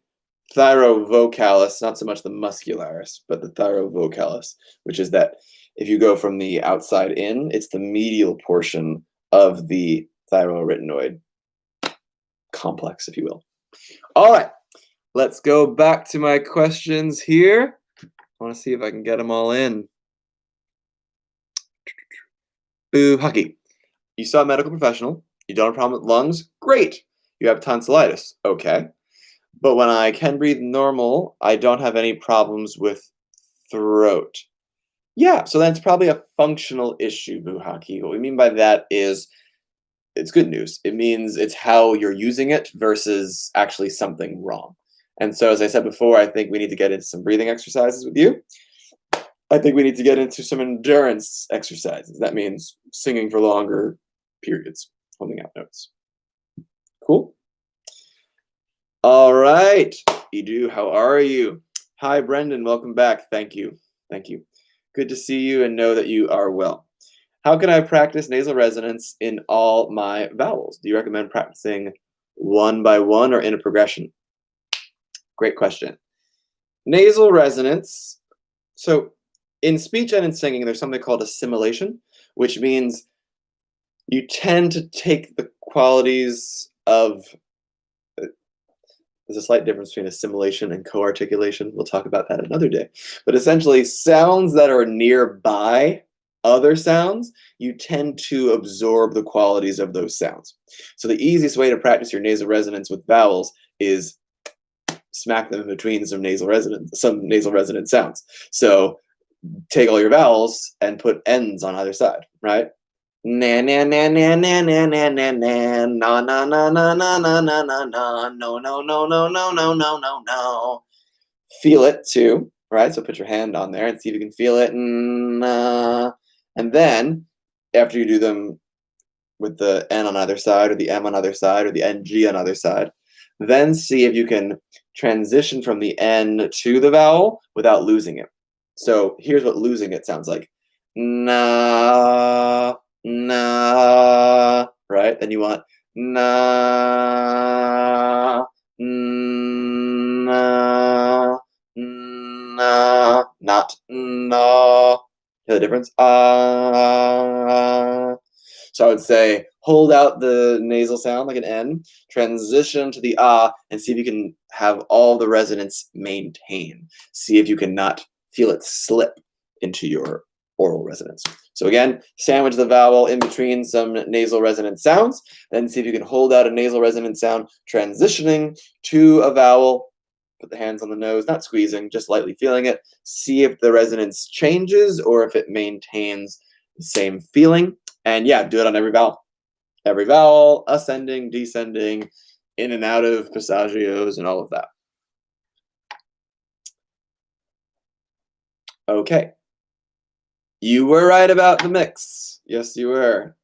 thyro-vocalis, not so much the muscularis, but the thyro-vocalis, which is that if you go from the outside in, it's the medial portion of the thyroarytenoid complex, if you will. All right, let's go back to my questions here. I want to see if I can get them all in. Boo Hucky. You saw a medical professional. You don't have a problem with lungs. Great. You have tonsillitis. Okay. But when I can breathe normal, I don't have any problems with throat. Yeah, so that's probably a functional issue, Boo Hockey. What we mean by that is it's good news. It means it's how you're using it versus actually something wrong. And so, as I said before, I think we need to get into some breathing exercises with you. I think we need to get into some endurance exercises. That means singing for longer periods, holding out notes. Cool? All right, Edu, how are you? Hi, Brendan, welcome back. Thank you. Thank you. Good to see you and know that you are well. How can I practice nasal resonance in all my vowels? Do you recommend practicing one by one or in a progression? Great question. Nasal resonance. So in speech and in singing, there's something called assimilation, which means you tend to take the qualities of there's a slight difference between assimilation and co-articulation. We'll talk about that another day. But essentially, sounds that are nearby other sounds, you tend to absorb the qualities of those sounds. So the easiest way to practice your nasal resonance with vowels is smack them in between some nasal resonant sounds. So take all your vowels and put ends on either side, right? Na na na na na na na na na na na na na na na na na na no no no no no no no no no. Feel it too, right? So put your hand on there and see if you can feel it. And then after you do them with the N on either side or the M on either side or the NG on either side, then see if you can transition from the N to the vowel without losing it. So here's what losing it sounds like. Na, na, right? Then you want na, na, na, not na. Hear the difference? So I would say hold out the nasal sound like an N, transition to the ah, and see if you can have all the resonance maintain. See if you can not feel it slip into your oral resonance. So again, sandwich the vowel in between some nasal resonant sounds, then see if you can hold out a nasal resonant sound, transitioning to a vowel. Put the hands on the nose, not squeezing, just lightly feeling it. See if the resonance changes or if it maintains the same feeling. And yeah, do it on every vowel. Every vowel, ascending, descending, in and out of passagios and all of that. Okay. You were right about the mix. Yes, you were.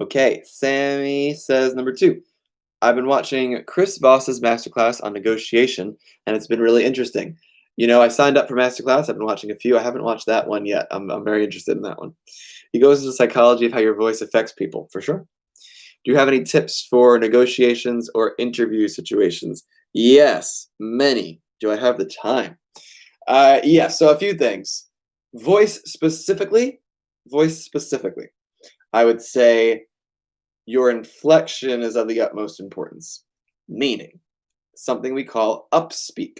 Okay, Sammy says number 2. I've been watching Chris Voss's masterclass on negotiation, and it's been really interesting. You know, I signed up for masterclass. I've been watching a few. I haven't watched that one yet. I'm very interested in that one. He goes into the psychology of how your voice affects people, for sure. Do you have any tips for negotiations or interview situations? Yes, many. Do I have the time? Yes, so a few things. Voice specifically, I would say your inflection is of the utmost importance, meaning something we call upspeak.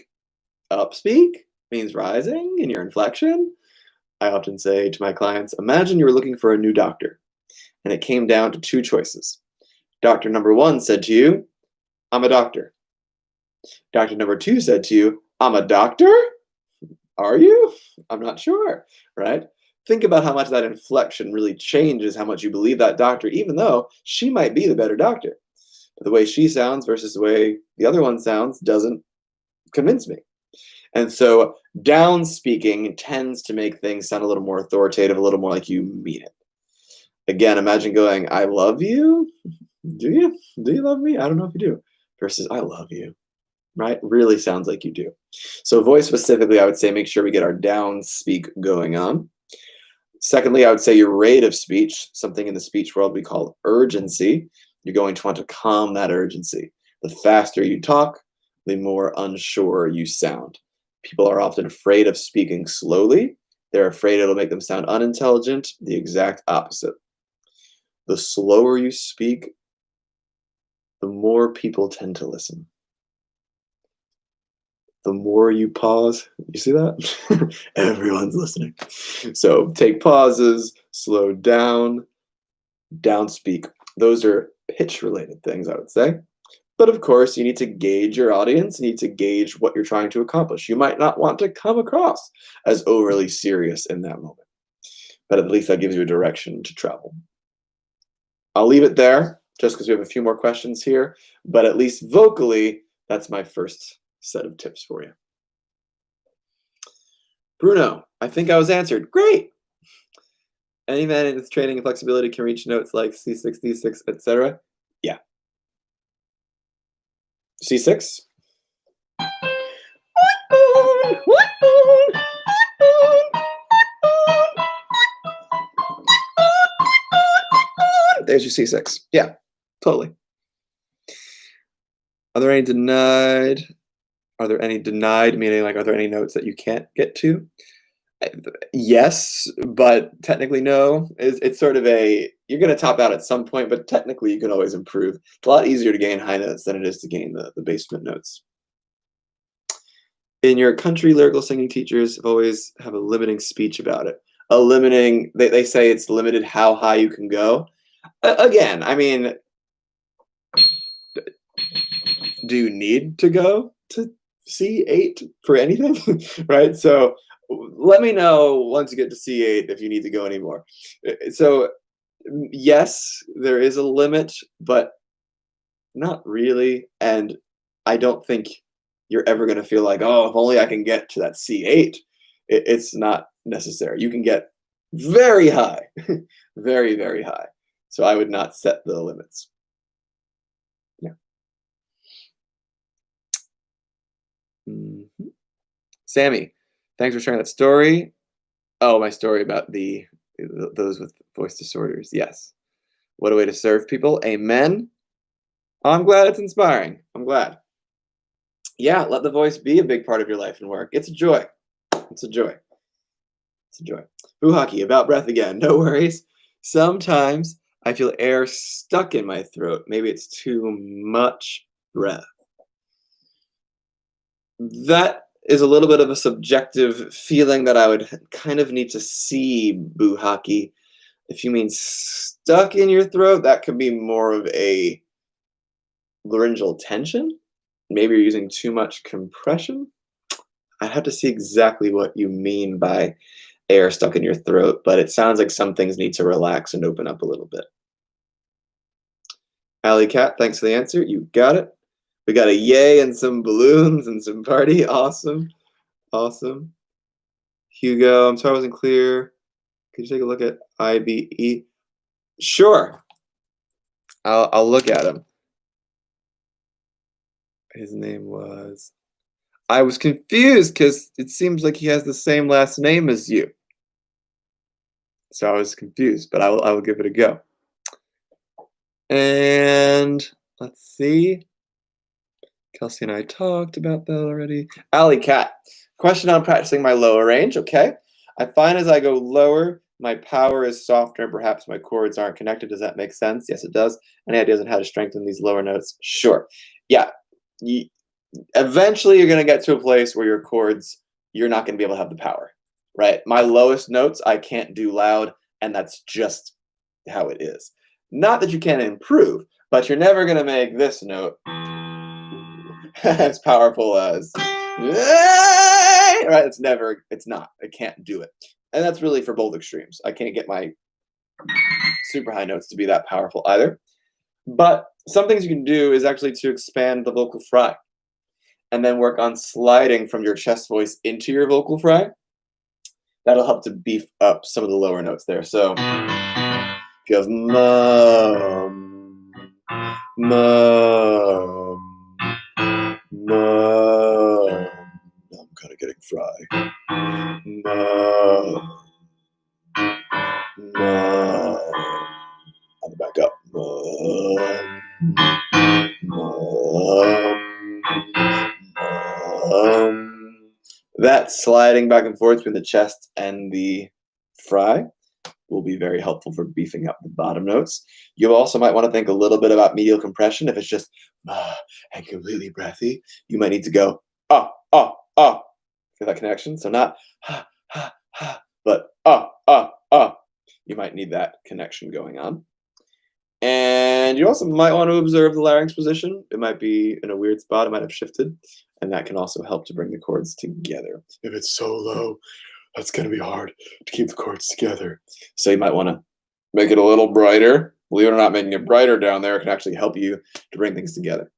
Upspeak means rising in your inflection. I often say to my clients, imagine you were looking for a new doctor, and it came down to 2 choices. Doctor number 1 said to you, I'm a doctor. Doctor number 2 said to you, I'm a doctor? Are you? I'm not sure, right? Think about how much that inflection really changes how much you believe that doctor, even though she might be the better doctor. But the way she sounds versus the way the other one sounds doesn't convince me. And so down speaking tends to make things sound a little more authoritative, a little more like you mean it. Again, imagine going, I love you? Do you? Do you love me? I don't know if you do. Versus, I love you. Right? Really sounds like you do. So voice specifically, I would say make sure we get our down speak going on. Secondly, I would say your rate of speech, something in the speech world we call urgency. You're going to want to calm that urgency. The faster you talk, the more unsure you sound. People are often afraid of speaking slowly. They're afraid it'll make them sound unintelligent, the exact opposite. The slower you speak, the more people tend to listen. The more you pause, you see that? Everyone's listening. So take pauses, slow down, down speak. Those are pitch related things, I would say. But of course, you need to gauge your audience. You need to gauge what you're trying to accomplish. You might not want to come across as overly serious in that moment, but at least that gives you a direction to travel. I'll leave it there just because we have a few more questions here, but at least vocally, that's my first set of tips for you. Bruno, I think I was answered. Great. Any man in his training and flexibility can reach notes like C6, D6, etc. Yeah. C6. There's your C6. Yeah, totally. Are there any denied? Are there any denied, meaning like, are there any notes that you can't get to? Yes, but technically no. It's sort of a you're gonna top out at some point, but technically you can always improve. It's a lot easier to gain high notes than it is to gain the basement notes. In your country, lyrical singing teachers always have a limiting speech about it. A limiting, they say it's limited how high you can go. Again, I mean, do you need to go to C8 for anything? Right? So let me know once you get to C8 if you need to go anymore. So, yes, there is a limit, but not really. And I don't think you're ever going to feel like, oh, if only I can get to that C8. It's not necessary. You can get very high, very, very high. So I would not set the limits. Yeah. Mhm. Sammy, thanks for sharing that story. Oh, my story about those with voice disorders. Yes. What a way to serve people. Amen. I'm glad it's inspiring. I'm glad. Yeah, let the voice be a big part of your life and work. It's a joy. It's a joy. It's a joy. Boo hockey, about breath again. No worries. Sometimes I feel air stuck in my throat. Maybe it's too much breath. That is a little bit of a subjective feeling that I would kind of need to see, Boo hockey. If you mean stuck in your throat, that could be more of a laryngeal tension. Maybe you're using too much compression. I have to see exactly what you mean by air stuck in your throat, but it sounds like some things need to relax and open up a little bit. Alley Cat, thanks for the answer. You got it. We got a yay and some balloons and some party. Awesome. Awesome. Hugo, I'm sorry I wasn't clear. Could you take a look at IBE? Sure. I'll look at him. His name was. I was confused because it seems like he has the same last name as you. So I was confused, but I will give it a go. And let's see. Kelsey and I talked about that already. Alley Cat. Question on practicing my lower range. Okay. I find as I go lower, my power is softer. Perhaps my chords aren't connected. Does that make sense? Yes, it does. Any ideas on how to strengthen these lower notes? Sure. Yeah. Eventually, you're going to get to a place where your chords, you're not going to be able to have the power, right? My lowest notes, I can't do loud, and that's just how it is. Not that you can't improve, but you're never going to make this note as powerful as right. It's not. I can't do it, and that's really for both extremes. I can't get my super high notes to be that powerful either. But some things you can do is actually to expand the vocal fry, and then work on sliding from your chest voice into your vocal fry. That'll help to beef up some of the lower notes there. So if you have mum, mum, mum. I'm kind of getting fry. Mum, mum. On the back up. That sliding back and forth between the chest and the fry will be very helpful for beefing up the bottom notes. You also might want to think a little bit about medial compression. If it's just and completely breathy, you might need to go for that connection. So not but you might need that connection going on. And you also might want to observe the larynx position. It might be in a weird spot. It might have shifted. And that can also help to bring the chords together. If it's so low, that's going to be hard to keep the chords together. So you might want to make it a little brighter. Believe it or not, making it brighter down there can actually help you to bring things together.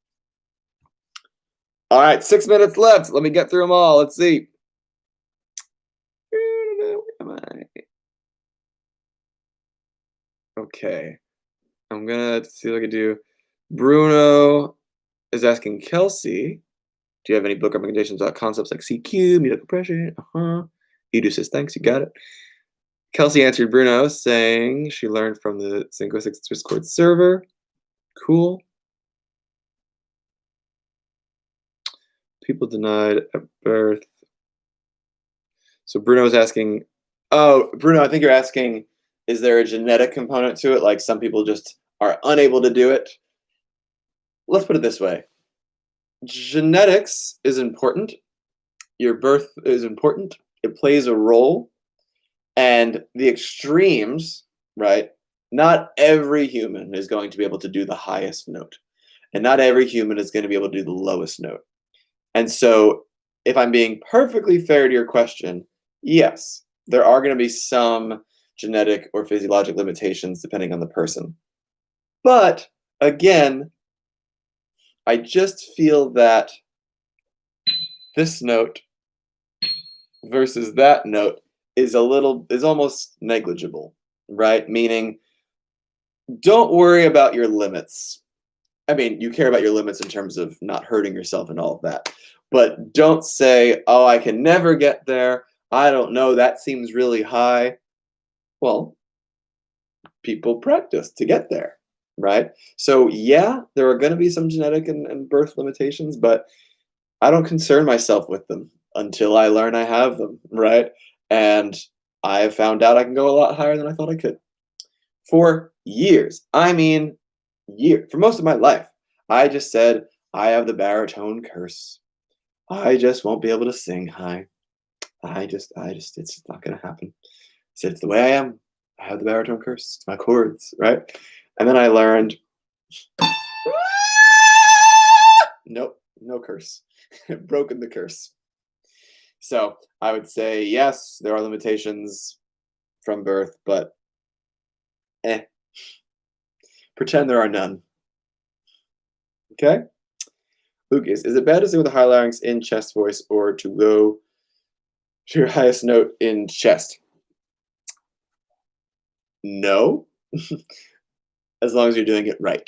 All right, 6 minutes left. Let me get through them all. Let's see. Where am I? Okay. I'm going to see what I can do. Bruno is asking Kelsey, do you have any book recommendations about concepts like CQ, medial compression? Edu says, thanks, you got it. Kelsey answered Bruno saying she learned from the Linguistics Discord server. Cool. People denied at birth. So Bruno's asking, oh, Bruno, I think you're asking, is there a genetic component to it? Like some people just are unable to do it? Let's put it this way. Genetics is important. Your birth is important. It plays a role. And the extremes, right? Not every human is going to be able to do the highest note. And not every human is going to be able to do the lowest note. And so, if I'm being perfectly fair to your question, yes, there are going to be some genetic or physiologic limitations depending on the person. But again, I just feel that this note versus that note is almost negligible, right? Meaning, don't worry about your limits. I mean, you care about your limits in terms of not hurting yourself and all of that. But don't say, oh, I can never get there. I don't know. That seems really high. Well, people practice to get there, right? So, yeah, there are going to be some genetic and birth limitations, but I don't concern myself with them until I learn I have them, right? And I have found out I can go a lot higher than I thought I could. For years, I mean, for most of my life, I just said, I have the baritone curse. I just won't be able to sing high. It's not going to happen. I said, it's the way I am. I have the baritone curse. It's my chords, right? And then I learned, nope, no curse. Broken the curse. So I would say, yes, there are limitations from birth, but pretend there are none. Okay? Lucas, is it bad to sing with a high larynx in chest voice or to go to your highest note in chest? No, as long as you're doing it right.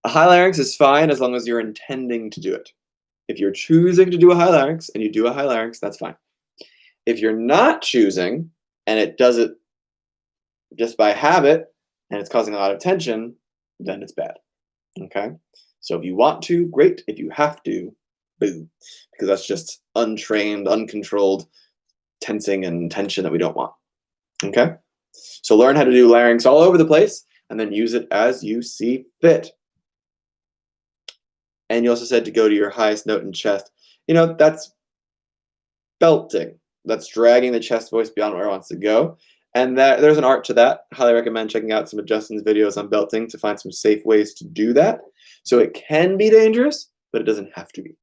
A high larynx is fine as long as you're intending to do it. If you're choosing to do a high larynx and you do a high larynx, that's fine. If you're not choosing and it does it just by habit and it's causing a lot of tension, then it's bad. Okay? So if you want to, great. If you have to, boo. Because that's just untrained, uncontrolled tensing and tension that we don't want. Okay? So learn how to do larynx all over the place and then use it as you see fit. And you also said to go to your highest note in chest. You know, that's belting. That's dragging the chest voice beyond where it wants to go. And there's an art to that. Highly recommend checking out some of Justin's videos on belting to find some safe ways to do that. So it can be dangerous, but it doesn't have to be.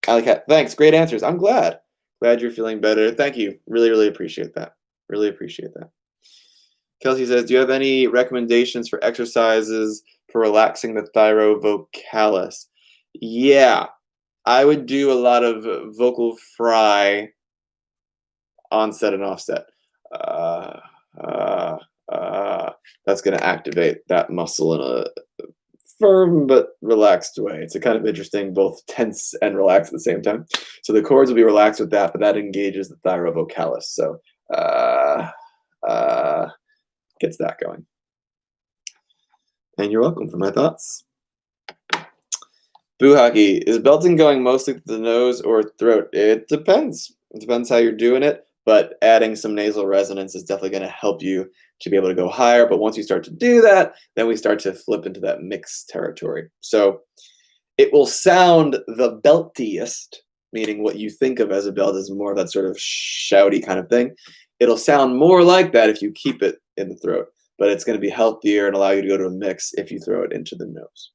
Alley Cat, thanks. Great answers. I'm glad. Glad you're feeling better. Thank you. Really, really appreciate that. Really appreciate that. Kelsey says, do you have any recommendations for exercises for relaxing the thyro-vocalis? Yeah, I would do a lot of vocal fry onset and offset. That's going to activate that muscle in a firm but relaxed way. It's a kind of interesting, both tense and relaxed at the same time. So the chords will be relaxed with that, but that engages the thyro-vocalis. So gets that going. And you're welcome for my thoughts. Boo Hockey, is belting going mostly to the nose or throat? It depends. It depends how you're doing it, but adding some nasal resonance is definitely going to help you to be able to go higher. But once you start to do that, then we start to flip into that mixed territory. So it will sound the beltiest, meaning what you think of as a belt is more of that sort of shouty kind of thing. It'll sound more like that if you keep it in the throat, but it's going to be healthier and allow you to go to a mix if you throw it into the nose.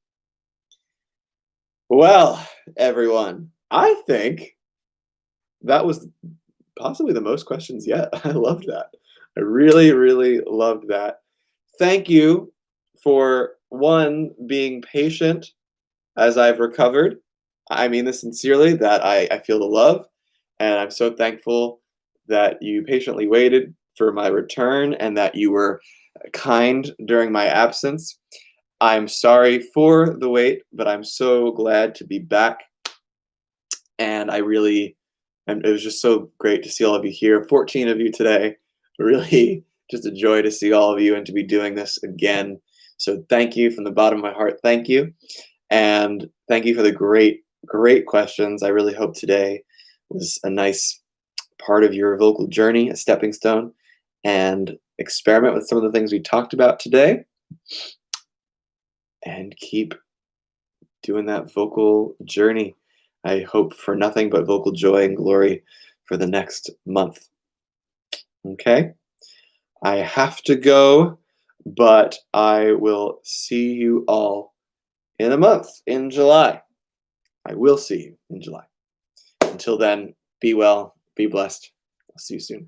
Well, everyone, I think that was possibly the most questions yet. I loved that. I really, really loved that. Thank you for, one, being patient as I've recovered. I mean this sincerely, that I feel the love, and I'm so thankful that you patiently waited for my return and that you were kind during my absence. I'm sorry for the wait, but I'm so glad to be back. And it was just so great to see all of you here. 14 of you today. Really just a joy to see all of you and to be doing this again. So thank you from the bottom of my heart. Thank you. And thank you for the great, great questions. I really hope today was a nice part of your vocal journey, a stepping stone, and experiment with some of the things we talked about today and keep doing that vocal journey. I hope for nothing but vocal joy and glory for the next month. Okay? I have to go, but I will see you all in a month, in July. I will see you in July. Until then, be well, be blessed. I'll see you soon.